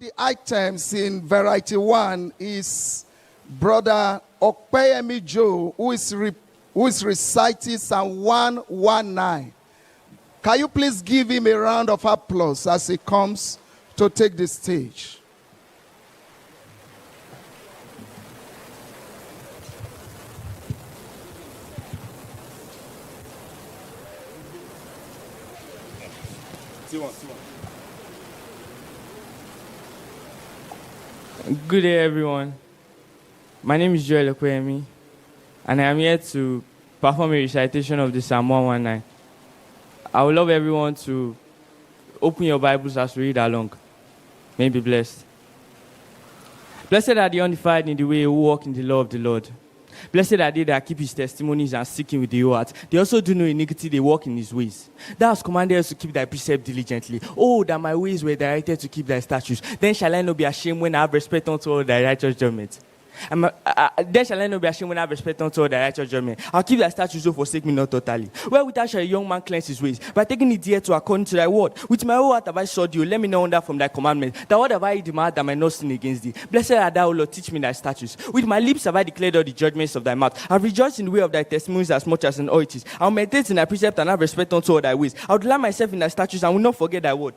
the items in Variety 1 is Brother Okpeyemi Joe, who is reciting Psalm 119. Can you please give him a round of applause as he comes to take the stage? Good day, everyone. My name is Joel Okwemi, and I am here to perform a recitation of the Psalm 119. I would love everyone to open your Bibles as we read along. May you be blessed. Blessed are the undefiled in the way who walk in the law of the Lord. Blessed are they that keep his testimonies and seek him with the whole heart. They also do no iniquity, they walk in his ways. Thou hast commanded us to keep thy precepts diligently. Oh, that my ways were directed to keep thy statutes. Then shall I not be ashamed when I have respect unto all thy righteous judgments. Then shall I not be ashamed when I have respect unto all thy righteous judgment. I'll keep thy statutes, so forsake me not totally. Wherewith shall a young man cleanse his ways? By taking it dear to according to thy word. With my whole heart have I sought you. Let me not wander from thy commandments. Thy word have I hid in my heart that I might not sin against thee. Blessed art thou, O Lord, teach me thy statutes. With my lips have I declared all the judgments of thy mouth. I have rejoiced in the way of thy testimonies as much as in all it is. I will meditate in thy precepts and have respect unto all thy ways. I will delight myself in thy statutes and will not forget thy word.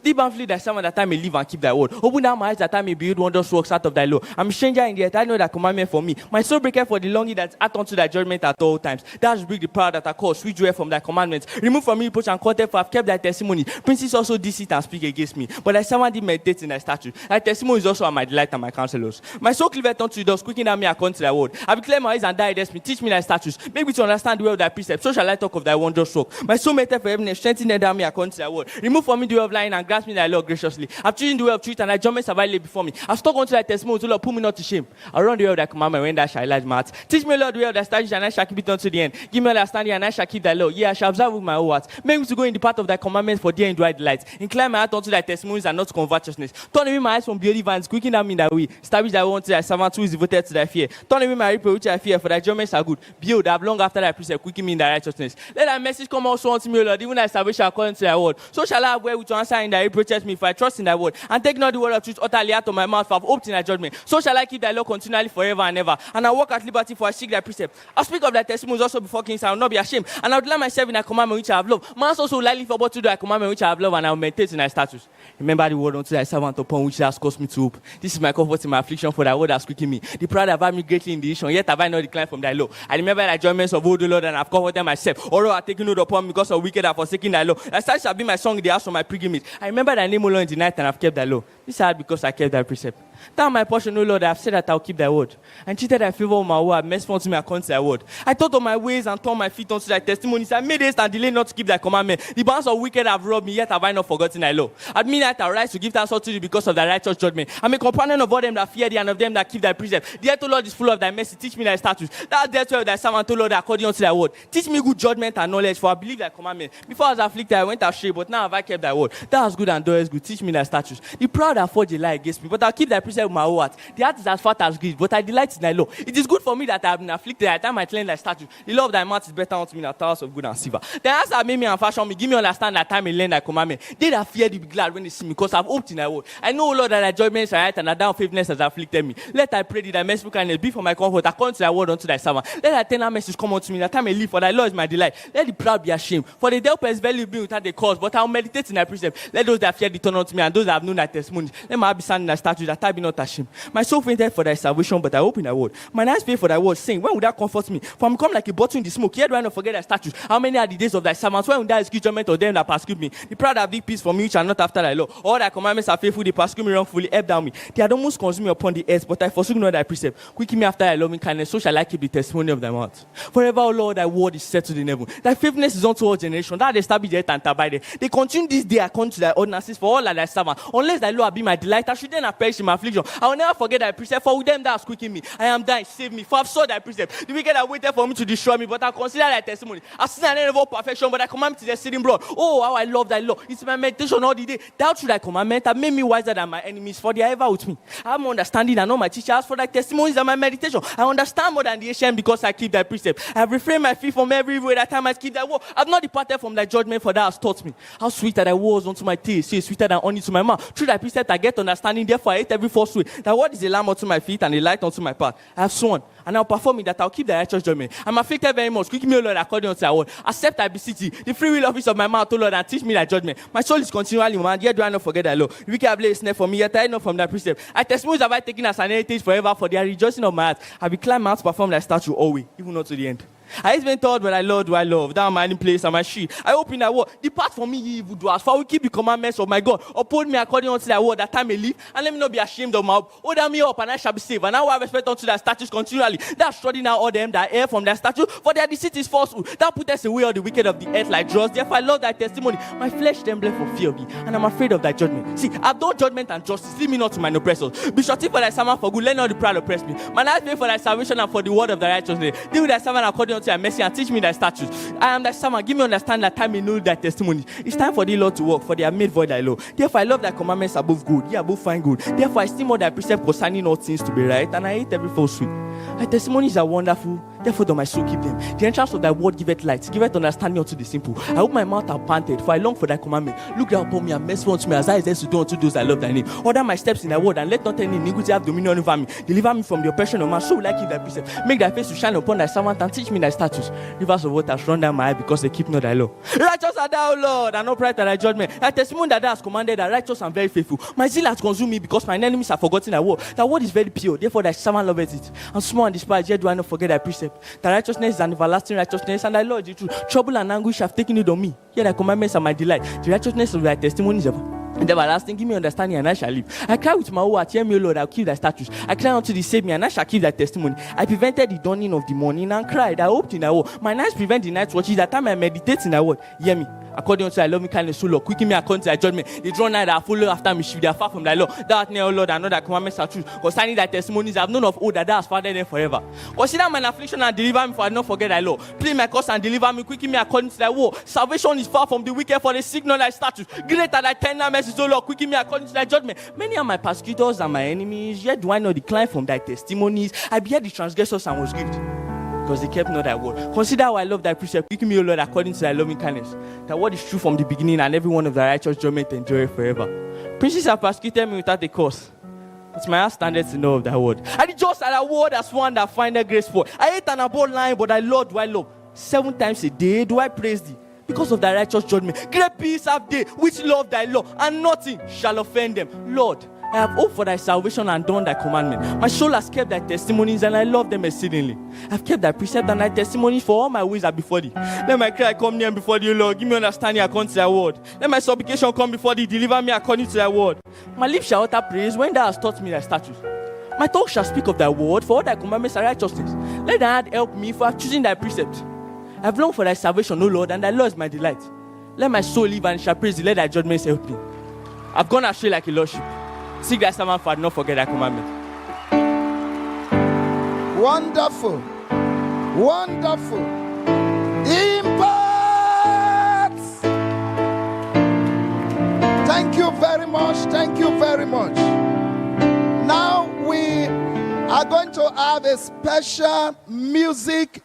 Deep and flee thy servant that I may live and keep thy word. Open thou my eyes that I may behold wondrous works out of thy law. I'm a stranger in the earth, I know thy commandment for me. My soul breaketh for the longing that hath unto thy judgment at all times. Thou hast break the proud that are called sweet joy from thy commandments. Remove from me reproach and contempt, for I have kept thy testimony. Princes also deceit and speak against me. But thy servant did meditate in thy statutes. Thy testimonies also are my delight and my counselors. My soul cleaveth unto thee, quicken thou me according to thy word. I have declared my eyes and thou hidest me. Teach me thy statutes. Make me to understand the way of thy precepts. So shall I talk of thy wondrous work. My soul maketh for heaven and strengthen thou me according to thy word. Remove from me the way of lying and grasp me thy law graciously. I've chosen the way of truth and thy judgments have I laid before me. I've stuck unto thy testimonies, O Lord, put me not to shame. I'll run the way of thy commandment when thou shalt enlarge my heart. Teach me, Lord, the way of thy statutes and I shall keep it unto the end. Give me understanding and I shall keep thy law. Yea, I shall observe with my whole heart. Make me to go in the path of thy commandments, for therein do I delight. Incline my heart unto thy testimonies and not to covetousness. Turn away my eyes from beauty vines, quicken thou me in thy way. Establish thy word unto thy servant who is devoted to thy fear. Turn away my reproach which I fear, for thy judgments are good. Behold, I have long after thy precept, quicken me in thy righteousness. Let thy message come also unto me, O Lord, even thy salvation according to thy word. So shall I have wherewith to answer in thy reproaches me, for I trust in thy word. And take not the word of truth utterly out of my mouth, for I have hoped in thy judgment. So shall I keep thy law continually forever and ever. And I walk at liberty, for I seek thy precept. I'll speak of thy testimonies also before kings, I will not be ashamed. And I will delight myself in thy commandment which I have loved. My also will lightly forward to thy commandment which I have loved, and I will meditate in thy statutes. Remember the word unto thy servant upon which thou hast caused me to hope. This is my comfort in my affliction, for thy word has quickened me. The proud have had me greatly in derision, yet have I not declined from thy law. I remember thy judgments of old, O Lord, and have comforted myself. Although I have taken note upon me because of wicked have forsaken thy law. Thy statutes shall be my song in the house of my pilgrimage. I remember thy name, O Lord, in the night, and have kept thy law. This I had because I kept thy precept. Thou my portion, O Lord, I have said that I will keep thy word. And treated thy favor with my word, merciful unto me according to thy word. I thought of my ways and turned my feet unto thy testimonies. I made haste and delayed not to keep thy commandment. The bands of wicked have robbed me, yet have I not forgotten thy law. At midnight I rise to give thanks unto thee because of thy righteous judgment. I am a companion of all them that fear thee and of them that keep thy precepts. The earth, O Lord, is full of thy mercy. Teach me thy statutes. Thou dealt well with thy servant, O Lord, according unto thy word. Teach me good judgment and knowledge, for I believe thy commandment. Before I was afflicted, I went astray, but now have I kept thy word. Thou hast good and doest good. Teach me thy statutes. The proud have forged a lie against me, but I'll keep thy precept with my whole heart. The heart is as fat as greed, but I delight in thy law. It is good for me that I have been afflicted, that I might learn thy statutes. The law of thy mouth is better unto me than thousands of good and silver. Thy hands have made me and fashioned me. Give me understand that I may learn thy commandment. They that fear thee be glad when they see me, because I have hoped in thy word. I know, O Lord, that thy judgments are right, and that thou faithfulness has afflicted me. Let I pray thee, thy merciful kindness be for my comfort, according to thy word unto thy servant. Let thy tender message come unto me, that I may live, for thy law is my delight. Let the proud be ashamed, for the helpers verily be without a cause, but I will meditate in thy precepts. Let those that fear thee turn unto me, and those that have known thy testimonies. Let my heart be sound in thy statutes, that I be not ashamed. My soul fainted for thy salvation, but I hope in thy word. My eyes fail for thy word, saying, when will thou comfort me? For I am come like a bottle in the smoke, yet do I not forget thy statutes. How many are the days of thy servants? When will thou execute judgment of them that persecute me? The proud have thee peace for me, which are not after thy law. All thy commandments are faithful, they persecute me wrongfully. Help thou me. They had almost consumed me upon the earth, but I forsook not thy precept. Quicken me after thy loving kindness, so shall I keep the testimony of thy mouth. Forever, O Lord, thy word is settled in heaven. Thy faithfulness is unto all generations. Thou hast established the earth and abide. They continue this day according to thy ordinances, for all are thy servants. Unless thy law be my delight, I should then have perished in my affliction. affliction. I will never forget thy precept, for with them that are squeaking me. I am thine, save me, for I have sought thy precept. The wicked have waited for me to destroy me, but I consider thy testimony. I sin and never perfection, but I command to the exceeding blood. Oh, how I love thy law. It's my meditation all the day. Thou through thy commandment have made me wiser than my enemies, for they are ever with me. I have more understanding than all my teachers, for thy testimonies and my meditation. I understand more than the ancient because I keep thy precept. I have refrained my feet from every way that I might keep thy word. I have not departed from thy judgment, for thou hast taught me. How sweet are thy words unto my taste, yea, sweeter than honey to my mouth. Through thy precept I get understanding, therefore I hate every false way. Thy word is a lamp unto my feet and a light unto my path. I have sworn, and I'll perform it, that I'll keep thy righteous judgment. I'm afflicted very much. Quicken me, O Lord, according unto thy word. Accept, I beseech thee, the free will office of my mouth, O Lord, and teach me thy judgment. My soul is continually mad, yet do I not forget thy law. The wicked have laid a snare for me, yet I hide not from thy precept. Thy testimonies have I taken as an heritage forever, for they are rejoicing of my heart. I will climb out to perform thy statute always, even not to the end. I have been told, but I Lord do I love. Thou my hiding place and my shield. I open thy word. Depart from me, ye evildoers, for I will keep the commandments of my God. Uphold me according unto thy word, that I may live, and let me not be ashamed of my hope. Hold me up, and I shall be saved. And I will have respect unto thy statutes continually. Thou study now all them that err from thy statute, for their deceit is falsehood. Thou puttest away all the wicked of the earth like dross. Therefore I love thy testimony. My flesh trembleth for fear of thee, and I'm afraid of thy judgment. See, I have done judgment and justice. Leave me not to mine oppressors. Be shorty for thy servant for good. Let not the proud oppress me. Man, I pray for thy salvation and for the word of thy righteousness. Deal with thy servant according unto thy mercy, and teach me thy statutes. I am thy servant. Give me understanding that I may know thy testimonies. It's time for thee, Lord, to work, for they have made void thy law. Therefore I love thy commandments above gold, yea, above fine gold. Therefore I esteem all thy precepts concerning all things to be right, and I hate every falsehood. Thy testimonies are wonderful, therefore does my soul keep them. The entrance of thy word giveth light, giveth understanding unto the simple. I hope my mouth have panted, for I long for thy commandment. Look thou upon me and merciful unto me, as I is to do unto those that love thy name. Order my steps in thy word, and let not any iniquity have dominion over me. Deliver me from the oppression of man, so will I keep thy precepts. Make thy face to shine upon thy servant, and teach me thy statutes. Rivers of water run down my eye, because they keep not thy law. Righteous art thou, Lord, and upright are thy judgment. Thy testimony that thou hast commanded are righteous and very faithful. My zeal hath consumed me, because mine enemies have forgotten thy word. Thy word is very pure, therefore thy servant loveth it. And small and despised, yet do I not forget thy precept. Thy righteousness is an everlasting righteousness, and thy law is the truth. Trouble and anguish have taken it on me, yet thy commandments are my delight. The righteousness of thy testimonies ever. And everlasting, give me understanding, and I shall live. I cry with my whole heart, hear me, O Lord, I will keep thy statutes. I cry unto thee, save me, and I shall keep thy testimony. I prevented the dawning of the morning, and cried, I hoped in thy word. My eyes prevent the night watches, that I may meditate in thy word. Hear me. According unto thy loving kindness, so Lord, quicken me according to thy judgment. They draw nigh that follow after me, they are far from thy law. Thou art near, O Lord, and know thy commandments are true. Concerning thy testimonies, I have known of old that thou hast fathered them forever. Consider mine affliction and deliver me, for I do not forget thy law. Plead my cause and deliver me, quicken me according to thy word. Salvation is far from the wicked, for they seek not thy statutes. Great are thy tender mercies, O Lord, quicken me according to thy judgment. Many are my persecutors and my enemies, yet do I not decline from thy testimonies. I bear the transgressors and was grieved, because they kept not thy word. Consider how I love thy precept. Quicken me, O Lord, according to thy loving kindness. Thy word is true from the beginning, and every one of thy righteous judgment endureth forever. Princes have persecuted me without a cause, but my heart standeth to know of thy word. I rejoice at thy word as one that findeth grace for. I hate and abhor lying, but thy Lord do I love. 7 times a day do I praise thee, because of thy righteous judgment. Great peace have they which love thy law, and nothing shall offend them. Lord, I have hoped for thy salvation and done thy commandment. My soul has kept thy testimonies, and I love them exceedingly. I have kept thy precept and thy testimonies, for all my ways are before thee. Let my cry come near before thee, O Lord. Give me understanding according to thy word. Let my supplication come before thee. Deliver me according to thy word. My lips shall utter praise when thou hast taught me thy statutes. My tongue shall speak of thy word, for all thy commandments are righteousness. Let thy hand help me, for I have chosen thy precept. I have longed for thy salvation, O Lord, and thy law is my delight. Let my soul live and shall praise thee. Let thy judgments help me. I have gone astray like a lost sheep. Seek thy servant, for I do not forget thy commandment. Wonderful. Wonderful. Impact. Thank you very much. Thank you very much. Now we are going to have a special music